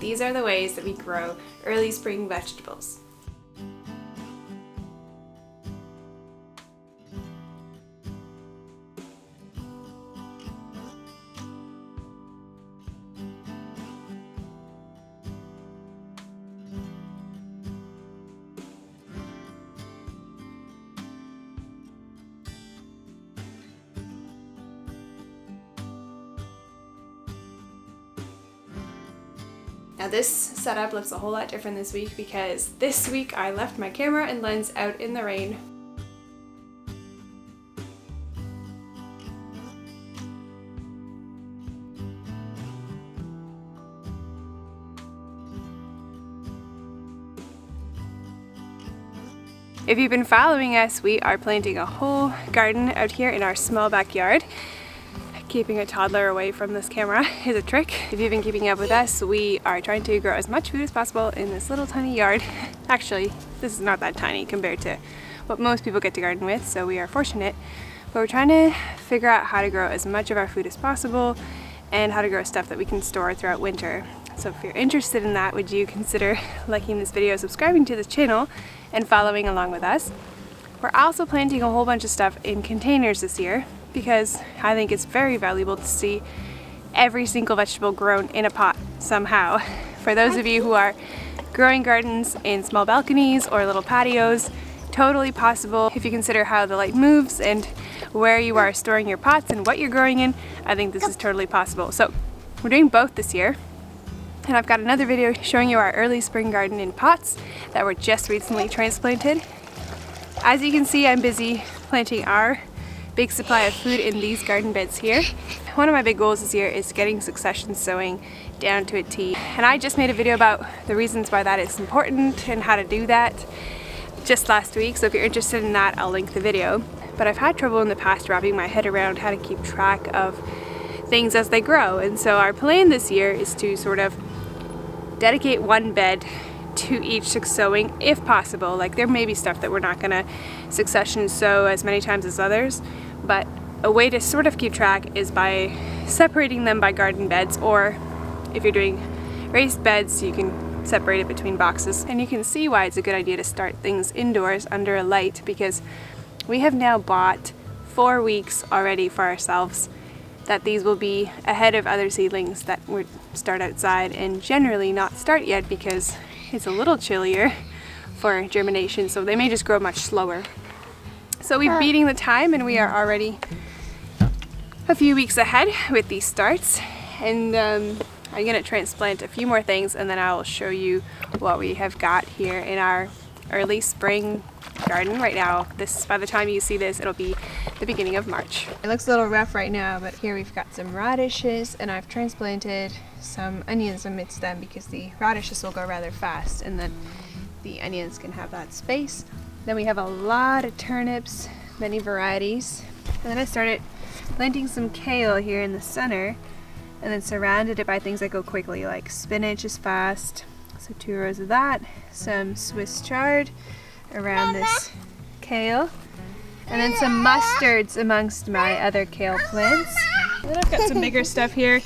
these are the ways that we grow early spring vegetables. Now this setup looks a whole lot different this week because this week I left my camera and lens out in the rain. If you've been following us, we are planting a whole garden out here in our small backyard. Keeping a toddler away from this camera is a trick. If you've been keeping up with us, we are trying to grow as much food as possible in this little tiny yard. Actually, this is not that tiny compared to what most people get to garden with, so we are fortunate. But we're trying to figure out how to grow as much of our food as possible and how to grow stuff that we can store throughout winter. So if you're interested in that, would you consider liking this video, subscribing to this channel, and following along with us? We're also planting a whole bunch of stuff in containers this year, because I think it's very valuable to see every single vegetable grown in a pot somehow. For those of you who are growing gardens in small balconies or little patios, totally possible. If you consider how the light moves and where you are storing your pots and what you're growing in, I think this is totally possible. So we're doing both this year. And I've got another video showing you our early spring garden in pots that were just recently transplanted. As you can see, I'm busy planting our big supply of food in these garden beds here. One of my big goals this year is getting succession sowing down to a T. And I just made a video about the reasons why that is important and how to do that just last week. So if you're interested in that, I'll link the video. But I've had trouble in the past wrapping my head around how to keep track of things as they grow. And so our plan this year is to sort of dedicate one bed to each sowing if possible. Like there may be stuff that we're not gonna succession sow as many times as others, but a way to sort of keep track is by separating them by garden beds, or if you're doing raised beds, you can separate it between boxes. And you can see why it's a good idea to start things indoors under a light, because we have now bought 4 weeks already for ourselves that these will be ahead of other seedlings that would start outside and generally not start yet because it's a little chillier for germination, so they may just grow much slower. So we're beating the time and we are already a few weeks ahead with these starts. And I'm gonna transplant a few more things and then I will show you what we have got here in our early spring garden right now. By the time you see this, it'll be the beginning of March. It looks a little rough right now, but here we've got some radishes and I've transplanted some onions amidst them because the radishes will go rather fast and then the onions can have that space. Then we have a lot of turnips, many varieties. And then I started planting some kale here in the center and then surrounded it by things that go quickly, like spinach is fast. So 2 rows of that, some Swiss chard around this kale, and then some mustards amongst my other kale plants. And then I've got some bigger stuff here,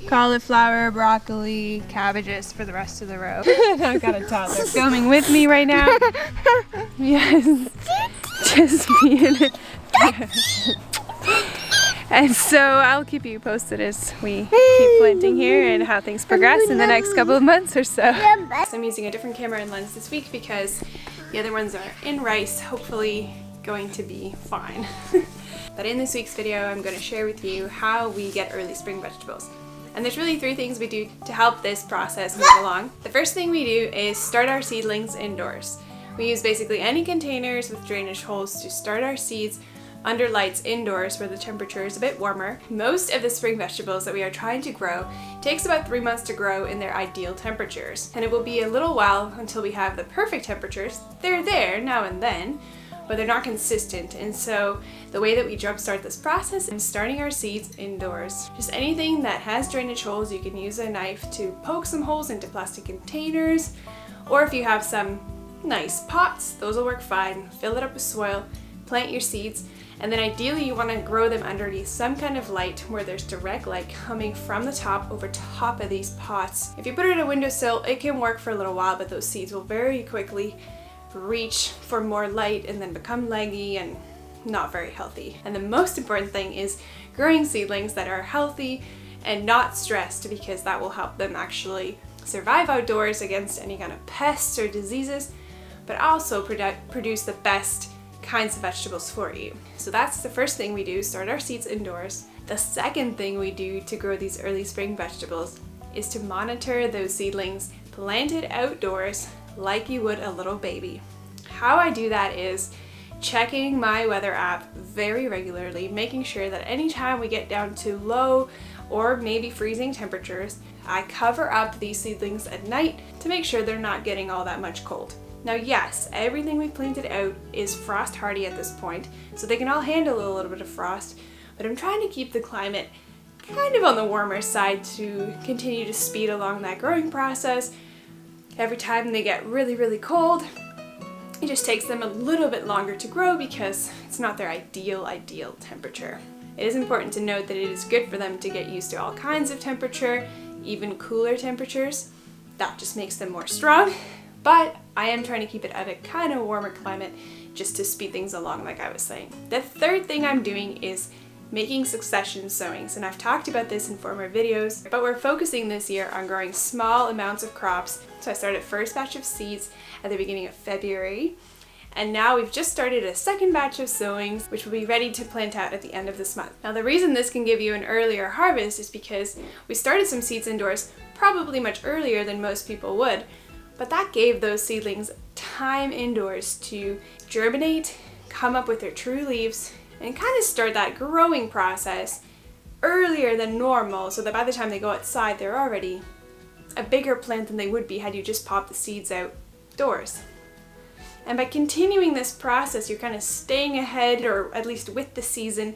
cauliflower, broccoli, cabbages for the rest of the row. I've got a toddler filming with me right now. Yes, just being And so I'll keep you posted as we keep planting here and how things progress in the next couple of months or so. So I'm using a different camera and lens this week because the other ones are in rice, hopefully going to be fine. But in this week's video, I'm going to share with you how we get early spring vegetables. And there's really 3 things we do to help this process move along. The first thing we do is start our seedlings indoors. We use basically any containers with drainage holes to start our seeds under lights indoors where the temperature is a bit warmer. Most of the spring vegetables that we are trying to grow takes about 3 months to grow in their ideal temperatures. And it will be a little while until we have the perfect temperatures. They're there now and then, but they're not consistent. And so the way that we jumpstart this process is starting our seeds indoors. Just anything that has drainage holes, you can use a knife to poke some holes into plastic containers, or if you have some nice pots, those will work fine. Fill it up with soil, plant your seeds, And then ideally you want to grow them underneath some kind of light where there's direct light coming from the top over top of these pots. If you put it in a windowsill, it can work for a little while, but those seeds will very quickly reach for more light and then become leggy and not very healthy. And the most important thing is growing seedlings that are healthy and not stressed, because that will help them actually survive outdoors against any kind of pests or diseases, but also produce the best kinds of vegetables for you. So that's the first thing we do, start our seeds indoors. The second thing we do to grow these early spring vegetables is to monitor those seedlings planted outdoors like you would a little baby. How I do that is checking my weather app very regularly, making sure that anytime we get down to low or maybe freezing temperatures, I cover up these seedlings at night to make sure they're not getting all that much cold. Now yes, everything we've planted out is frost hardy at this point, so they can all handle a little bit of frost, but I'm trying to keep the climate kind of on the warmer side to continue to speed along that growing process. Every time they get really, really cold, it just takes them a little bit longer to grow because it's not their ideal temperature. It is important to note that it is good for them to get used to all kinds of temperature, even cooler temperatures. That just makes them more strong. But I am trying to keep it at a kind of warmer climate just to speed things along, like I was saying. The third thing I'm doing is making succession sowings, and I've talked about this in former videos, but we're focusing this year on growing small amounts of crops. So I started first batch of seeds at the beginning of February, and now we've just started a second batch of sowings, which will be ready to plant out at the end of this month. Now the reason this can give you an earlier harvest is because we started some seeds indoors probably much earlier than most people would, but that gave those seedlings time indoors to germinate, come up with their true leaves, and kind of start that growing process earlier than normal, so that by the time they go outside, they're already a bigger plant than they would be had you just popped the seeds outdoors. And by continuing this process, you're kind of staying ahead, or at least with the season,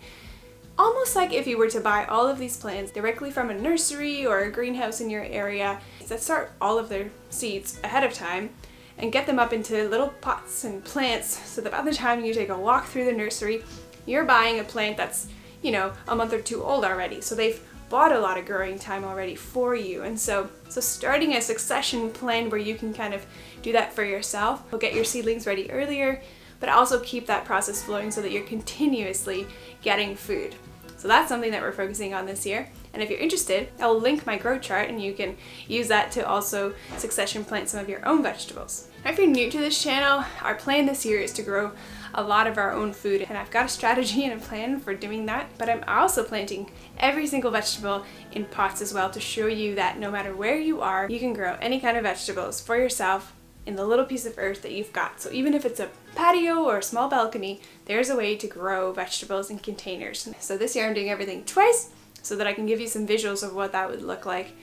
almost like if you were to buy all of these plants directly from a nursery or a greenhouse in your area that start all of their seeds ahead of time and get them up into little pots and plants, so that by the time you take a walk through the nursery, you're buying a plant that's, you know, a month or two old already. So they've bought a lot of growing time already for you. And so starting a succession plan where you can kind of do that for yourself will get your seedlings ready earlier, but also keep that process flowing so that you're continuously getting food. So that's something that we're focusing on this year. And if you're interested, I'll link my grow chart and you can use that to also succession plant some of your own vegetables. Now, if you're new to this channel, our plan this year is to grow a lot of our own food, and I've got a strategy and a plan for doing that, but I'm also planting every single vegetable in pots as well to show you that no matter where you are, you can grow any kind of vegetables for yourself in the little piece of earth that you've got. So even if it's a patio or a small balcony, there's a way to grow vegetables in containers. So this year I'm doing everything twice so that I can give you some visuals of what that would look like.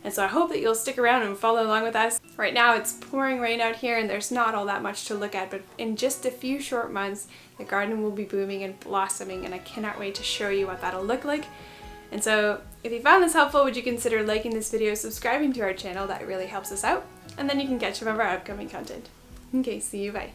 And so I hope that you'll stick around and follow along with us. Right now it's pouring rain out here and there's not all that much to look at, but in just a few short months, the garden will be booming and blossoming, and I cannot wait to show you what that'll look like. And so if you found this helpful, would you consider liking this video, subscribing to our channel? That really helps us out. And then you can catch some of our upcoming content. Okay, see you, bye.